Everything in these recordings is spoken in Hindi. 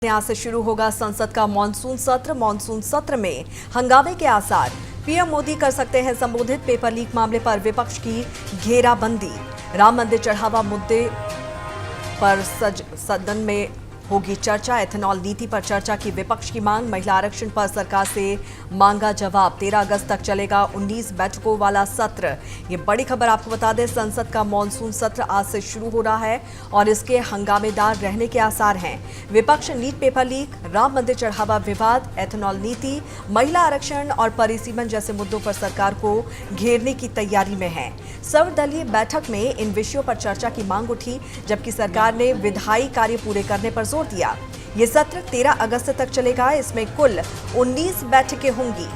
आज से शुरू होगा संसद का मानसून सत्र। मानसून सत्र में हंगामे के आसार। पीएम मोदी कर सकते हैं संबोधित। पेपर लीक मामले पर विपक्ष की घेराबंदी। राम मंदिर चढ़ावा मुद्दे पर सदन में होगी चर्चा। एथेनॉल नीति पर चर्चा की विपक्ष की मांग। महिला आरक्षण पर सरकार से मांगा जवाब। 13 अगस्त तक चलेगा 19 बैठकों वाला सत्र। ये बड़ी खबर आपको बता दें, संसद का मानसून सत्र आज से शुरू हो रहा है और इसके हंगामेदार रहने के आसार हैं। विपक्ष नीट पेपर लीक, राम मंदिर चढ़ावा विवाद, एथेनॉल नीति, महिला आरक्षण और परिसीमन जैसे मुद्दों पर सरकार को घेरने की तैयारी में है। सर्वदलीय बैठक में इन विषयों पर चर्चा की मांग उठी, जबकि सरकार ने विधायी कार्य पूरे करने पर जोर दिया। ये सत्र 13 अगस्त तक चलेगा। इसमें कुल 19 बैठकें होंगी।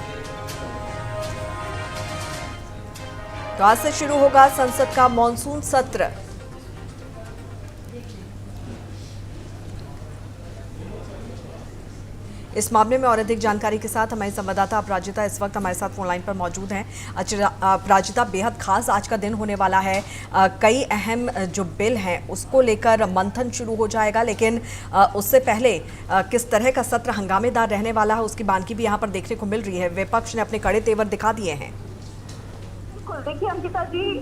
तो आज से शुरू होगा संसद का मानसून सत्र। इस मामले में और अधिक जानकारी के साथ हमारे संवाददाता अपराजिता इस वक्त हमारे साथ फोन लाइन पर मौजूद हैं। अपराजिता, बेहद खास आज का दिन होने वाला है। कई अहम जो बिल हैं उसको लेकर मंथन शुरू हो जाएगा, लेकिन उससे पहले किस तरह का सत्र हंगामेदार रहने वाला है उसकी बानगी भी यहाँ पर देखने को मिल रही है। विपक्ष ने अपने कड़े तेवर दिखा दिए हैं। देखिए अंकिता जी,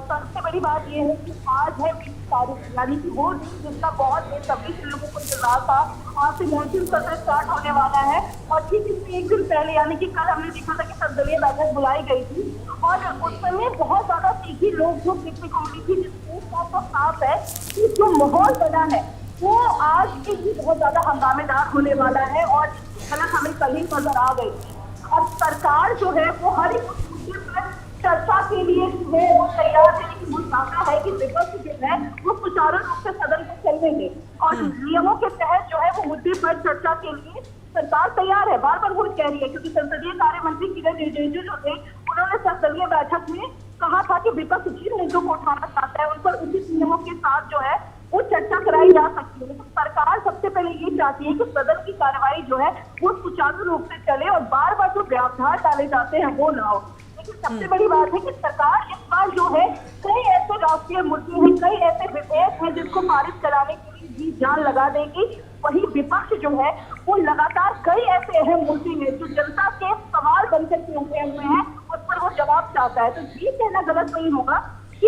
सबसे बड़ी बात यह है कि आज है 20 तारीख, यानी कि वो दिन जिसका बहुत बेसब्री से लोगों को इंतजार था। आज से मानसून सत्र स्टार्ट होने वाला है और ठीक इससे एक दिन पहले यानी कि कल हमने देखा था कि सर्वदलीय बैठक बुलाई गई थी और उस समय बहुत ज्यादा तीखी लोग जो देखने को मिली थी, जिससे तो साफ है कि जो माहौल बना है वो आज के भी बहुत ज्यादा हंगामेदार होने वाला है और झलक हमें कल ही नजर आ गई थी। अब सरकार जो है वो हर एक मुद्दे पर चर्चा के लिए वो तैयार है, लेकिन वो चाहता है कि विपक्ष जो है वो सुचारू रूप से सदन को चलने दे और नियमों के तहत जो है वो मुद्दे पर चर्चा के लिए सरकार तैयार है। बार बार वो कह रही है, क्योंकि संसदीय कार्य मंत्री किरण रिजिजू जो थे उन्होंने सर्वदलीय बैठक में कहा था कि विपक्ष जिन मुद्दों को उठाना चाहता है उन पर उचित नियमों के साथ जो है वो चर्चा कराई जा सकती है। तो सरकार सबसे पहले ये चाहती है कि सदन की कार्रवाई जो है वो सुचारू रूप से चले और बार बार जो व्यवधान डाले जाते हैं वो ना हो। लेकिन सबसे बड़ी बात है कि सरकार इस बार जो है कई ऐसे राष्ट्रीय मुद्दे हैं, कई ऐसे विधेयक हैं जिसको पारित कराने के लिए जी जान लगा देगी। वही विपक्ष जो है वो लगातार कई ऐसे अहम मुद्दे हैं जो जनता के सवाल बनकर के उठे हुए हैं, उस पर वो जवाब चाहता है। तो ये कहना गलत नहीं होगा कि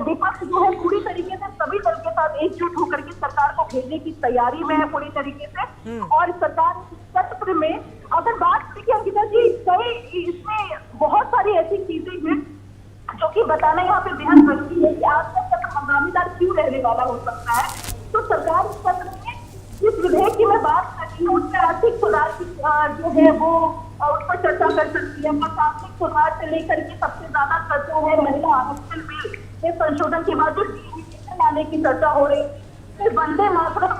विपक्ष जो है पूरी तरीके से सभी दल के साथ एकजुट होकर के सरकार को भेजने की तैयारी में है पूरी तरीके से। और सरकार सत्र में अगर बात की अंकिता जी, कई इसमें बहुत सारी ऐसी चीजें हैं जो कि बताना यहाँ पे बेहद जरूरी है कि आज का सत्र हंगामेदार क्यों रहने वाला हो सकता है। तो सरकार इस सत्र में जिस विधेयक की मैं बात कर रही हूँ उसमें आर्थिक सुधार की जो है वो उस पर चर्चा कर सकती है। प्रशासनिक सुधार से लेकर के सबसे ज्यादा चर्चा है महिला आरक्षण बिल के संशोधन के बाद जो लाने की चर्चा हो रही है। फिर वंदे मातरम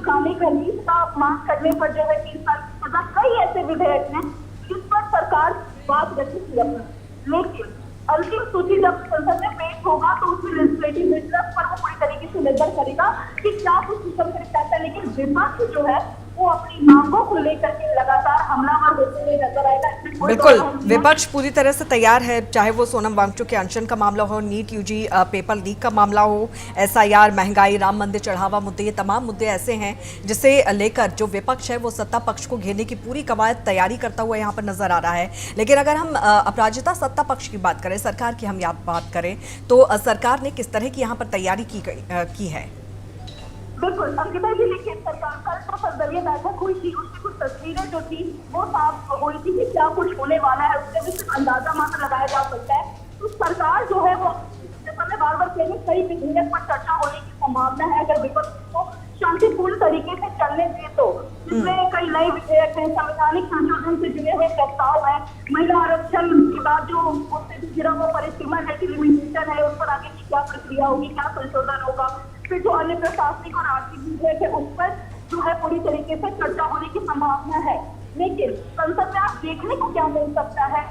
गाने का लीज का अपमान करने पर जो है 3 साल की सजा, कई ऐसे विधेयक हैं जिस पर सरकार बात रखी थी। लेकिन अंतिम सूची जब संसद में पेश होगा तो उसमें लेजिस्लेटिव मित्रता पर वो पूरी तरीके से निर्भर करेगा कि क्या कुछ निकल कर चाहता है। लेकिन विपक्ष जो है वो अपनी मांगों को लेकर के लगातार हमलावर होते हुए नजर आएगा। बिल्कुल, विपक्ष पूरी तरह से तैयार है, चाहे वो सोनम वांगचुक के अनशन का मामला हो, नीट यूजी पेपर लीक का मामला हो, एसआईआर, महंगाई, राम मंदिर चढ़ावा मुद्दे, ये तमाम मुद्दे ऐसे हैं जिसे लेकर जो विपक्ष है वो सत्ता पक्ष को घेरने की पूरी कवायद तैयारी करता हुआ यहाँ पर नजर आ रहा है। लेकिन अगर हम अपराजिता सत्ता पक्ष की बात करें, सरकार की हम बात करें, तो सरकार ने किस तरह की यहाँ पर तैयारी की है? बिल्कुल अंकिता जी, देखिए सरकार कल तो सर्वदलीय बैठक हुई थी, उसकी कुछ तस्वीरें जो थी वो साफ हुई थी कि क्या कुछ होने वाला है, उससे भी सिर्फ अंदाजा मात्र लगाया जा सकता है। तो सरकार जो है वो मैं बार बार कह रही कई विधेयक पर चर्चा होने की संभावना है अगर विपक्ष को शांतिपूर्ण तरीके से चलने दे तो। जिसमें कई नए विधेयक हैं, संवैधानिक संशोधन से जुड़े हुए प्रस्ताव है, महिला आरक्षण के बाद जो उससे भी घिरा हुआ परिसीमन है, लिमिटेशन है, उस पर आगे की क्या प्रक्रिया होगी, क्या संशोधन होगा। फिर जो अन्य प्रशासनिक और आर्थिक विधेयक है उस पर जो है पूरी तरीके से चर्चा होने की संभावना है। लेकिन संसद में आप देखने को क्या मिल सकता है,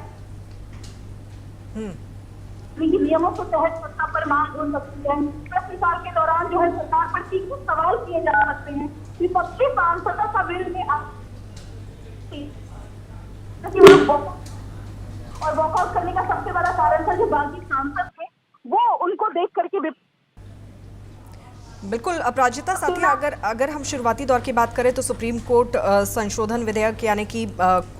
लेकिन नियमों के तहत सत्ता पर मांग हो सकती है। प्रश्नकाल के दौरान जो है सरकार पर तीखे सवाल किए जा सकते हैं। विपक्षी सांसदों का बिल में और वॉकआउट करने का सबसे बड़ा कारण था जो बाकी सांसद थे वो उनको देख करके बिल्कुल अपराजिता, साथ ही अगर हम शुरुआती दौर की बात करें तो सुप्रीम कोर्ट संशोधन विधेयक यानी कि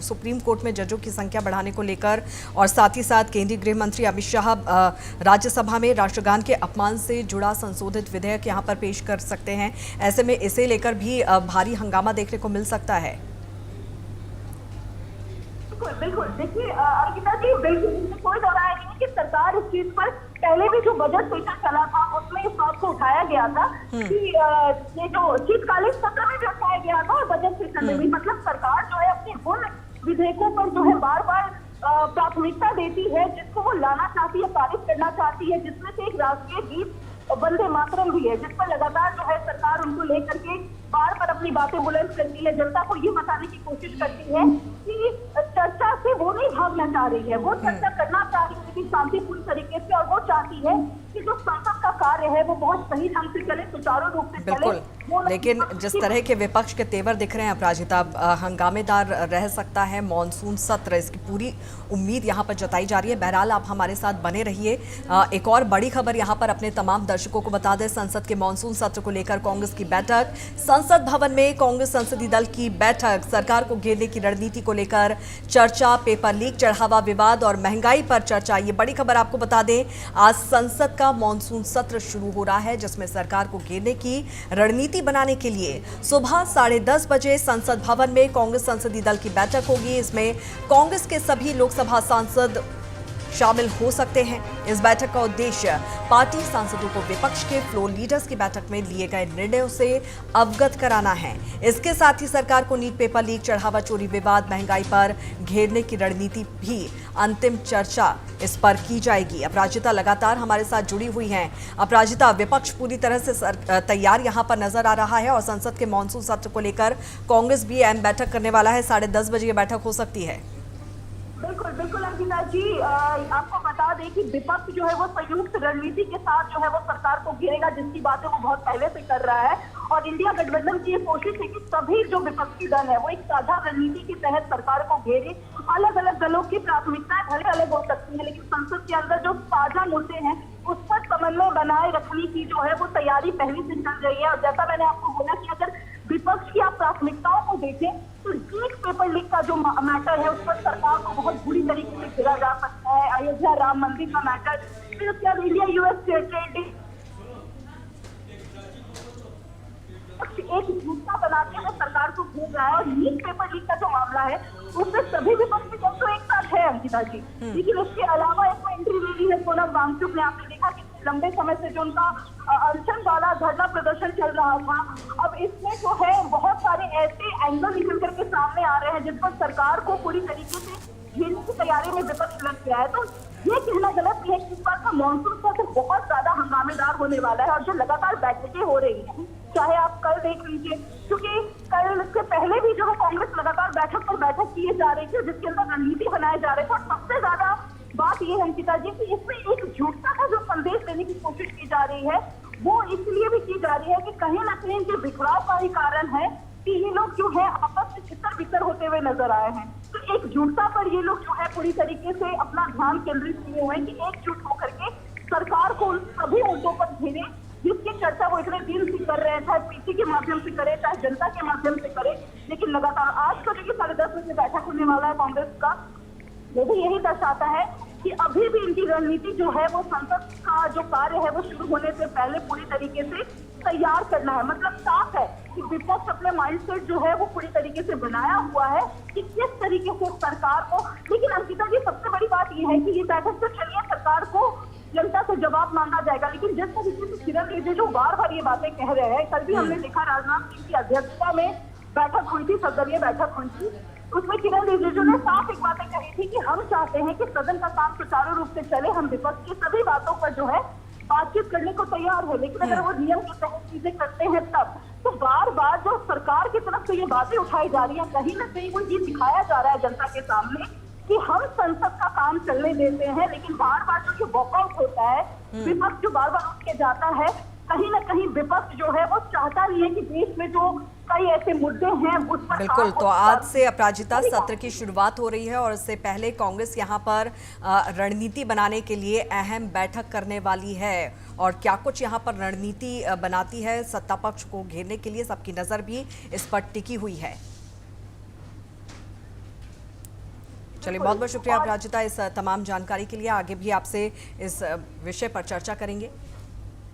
सुप्रीम कोर्ट में जजों की संख्या बढ़ाने को लेकर और साथ ही साथ केंद्रीय गृह मंत्री अमित शाह राज्यसभा में राष्ट्रगान के अपमान से जुड़ा संशोधित विधेयक यहां पर पेश कर सकते हैं। ऐसे में इसे लेकर भी भारी हंगामा देखने को मिल सकता है। बिल्कुल देखिए अंकिता जी, बिल्कुल कोई दो राय नहीं कि सरकार इस चीज पर पहले भी जो बजट सेशन चला था उसमें इस बात को उठाया गया था कि ये जो शीतकालीन सत्र में भी उठाया गया था और बजट सेशन में भी, मतलब सरकार जो है अपने उन विधेयकों पर जो है बार बार प्राथमिकता देती है जिसको वो लाना चाहती है, पारित करना चाहती है, जिसमें से एक राष्ट्रीय गीत वंदे मातरम भी है, जिस पर लगातार जो है सरकार उनको लेकर के बार बार अपनी बातें बुलंद करती है, जनता को ये बताने की कोशिश करती है कि चर्चा से वो नहीं भागना चाह रही है, वो चर्चा करना चाह रही है लेकिन शांतिपूर्ण तरीके से, और वो चाहती है कि जो संसद का कार्य है वो बहुत सही ढंग से चले, सुचारू रूप से चले। लेकिन जिस तरह के विपक्ष के तेवर दिख रहे हैं अपराजिता, हंगामेदार रह सकता है मॉनसून सत्र, इसकी पूरी उम्मीद यहाँ पर जताई जा रही है। बहरहाल आप हमारे साथ बने रहिए। एक और बड़ी खबर यहाँ पर अपने तमाम दर्शकों को बता दें, संसद के मॉनसून सत्र को लेकर कांग्रेस की बैठक, संसद भवन में कांग्रेस संसदीय दल की बैठक, सरकार को घेरने की रणनीति को लेकर चर्चा, पेपर लीक, चढ़ावा विवाद और महंगाई पर चर्चा। ये बड़ी खबर आपको बता दें, आज संसद का मॉनसून सत्र शुरू हो रहा है जिसमें सरकार को घेरने की रणनीति बनाने के लिए सुबह 10:30 बजे संसद भवन में कांग्रेस संसदीय दल की बैठक होगी। इसमें कांग्रेस के सभी लोकसभा सांसद शामिल हो सकते हैं। इस बैठक का उद्देश्य पार्टी सांसदों को विपक्ष के फ्लोर लीडर्स की बैठक में लिए गए निर्णयों से अवगत कराना है। इसके साथ ही सरकार को नीट पेपर लीक, चढ़ावा चोरी विवाद, महंगाई पर घेरने की रणनीति भी अंतिम चर्चा इस पर की जाएगी। अपराजिता लगातार हमारे साथ जुड़ी हुई हैं। अपराजिता, विपक्ष पूरी तरह से तैयार यहां पर नजर आ रहा है और संसद के मॉनसून सत्र को लेकर कांग्रेस भी अहम बैठक करने वाला है। 10:30 बजे ये बैठक हो सकती है। बिल्कुल बिल्कुल अंकिता जी, आपको बता दें कि विपक्ष जो है वो संयुक्त रणनीति के साथ जो है वो सरकार को घेरेगा, जिसकी बातें वो बहुत पहले से कर रहा है। और इंडिया गठबंधन की ये कोशिश है कि सभी जो विपक्षी दल है वो एक साझा रणनीति के तहत सरकार को घेरे। अलग अलग दलों की प्राथमिकताएं भले अलग हो सकती है लेकिन संसद के अंदर जो साझा मुद्दे हैं उस पर समन्वय बनाए रखने की जो है वो तैयारी पहले से चल रही है। और जैसा मैंने आपको बोला कि अगर विपक्ष की आप प्राथमिकताओं को देखें तो लीक पेपर लीक का जो मैटर है उस पर सरकार को बहुत बुरी तरीके से गिरा जा सकता है। अयोध्या राम मंदिर का मैटर, फिर उसके बाद इंडिया यूएस ट्रेड एक झूठा बनाते हुए सरकार को घूम रहा है। और लीक पेपर लीक का जो मामला है उसमें सभी विपक्षी दल तो एक साथ है अंकिता जी, लेकिन उसके अलावा इसमें एंट्री ले ली है सोनम वांगचुक ने। आपने देखा कि लंबे समय से जो उनका अनशन वाला धरना प्रदर्शन चल रहा था, अब इसमें जो है बहुत सारे ऐसे एंगल निकल करके सामने आ रहे हैं जिस पर सरकार को पूरी तरीके से घेरने की तैयारी में विपक्ष लग गया है। तो ये कहना गलत है कि इस बार का मॉनसून सत्र बहुत ज्यादा हंगामेदार होने वाला है। और जो लगातार बैठकें हो रही हैं, चाहे आप कल देख लीजिए, क्योंकि कल से पहले भी जो है कांग्रेस लगातार बैठक पर बैठक किए जा रही थी जिसके अंदर रणनीति बनाए जा रहे थे। और सबसे ज्यादा बात ये है अंकिता जी कि इसमें एक झूठता का जो संदेश देने की कोशिश की जा रही है वो इसलिए भी की जा रही है कि कहीं ना कहीं इनके बिखराव का ही कारण है कि ये लोग जो है आपस में छितर बितर होते हुए नजर आए हैं। तो एक झूठता पर ये लोग जो है पूरी तरीके से अपना ध्यान केंद्रित किए हुए हैं कि एकजुट होकर के सरकार को उन सभी मुद्दों पर घेरे जिसकी चर्चा वो इतने दिन से कर रहे हैं, चाहे पीसी के माध्यम से करे चाहे जनता के माध्यम से करे। लेकिन लगातार आज का जो 10:30 बजे बैठक होने वाला है कांग्रेस का, वो भी यही दर्शाता है कि अभी भी इनकी रणनीति जो है वो संसद का जो कार्य है वो शुरू होने से पहले पूरी तरीके से तैयार करना है। मतलब साफ है कि विपक्ष अपने माइंडसेट जो है वो पूरी तरीके से बनाया हुआ है कि किस तरीके से सरकार को। लेकिन अंकिता जी, सबसे बड़ी बात ये है कि ये बैठक तो चलिए सरकार को जनता से जवाब मांगा जाएगा, लेकिन जिस तरीके से किरण रिजिजू बार बार ये बातें कह रहे हैं, कल भी हमने देखा राजनाथ सिंह की अध्यक्षता में बैठक हुई थी, सर्वदलीय बैठक हुई थी, उसमें किरण रिजिजू ने साफ एक बातें कही थी कि हम चाहते हैं कि सदन का काम सुचारू रूप से चले, हम विपक्ष की सभी बातों पर जो है बातचीत करने को तैयार है, लेकिन अगर वो नियम के तहत चीजें करते हैं तब तो बार बार जो सरकार की तरफ से ये बातें उठाई जा रही है, कहीं ना कहीं वो ये दिखाया जा रहा है जनता के सामने कि हम संसद का काम चलने देते हैं, लेकिन बार बार जो वॉकआउट होता है, विपक्ष जो बार बार उठ के जाता है, कहीं ना कहीं विपक्ष जो है वो चाहता नहीं है कि देश में जो कई ऐसे मुद्दे हैं उस पर बिल्कुल, काम तो हो आज चुका से है। अपराजिता सत्र की शुरुआत हो रही है और इससे पहले कांग्रेस यहां पर रणनीति बनाने के लिए अहम बैठक करने वाली है। और क्या कुछ यहां पर रणनीति बनाती है सत्ता पक्ष को घेरने के लिए, सबकी नजर भी इस पर टिकी हुई है। चलिए, बहुत बहुत शुक्रिया अपराजिता इस तमाम जानकारी के लिए। आगे भी आपसे इस विषय पर चर्चा करेंगे।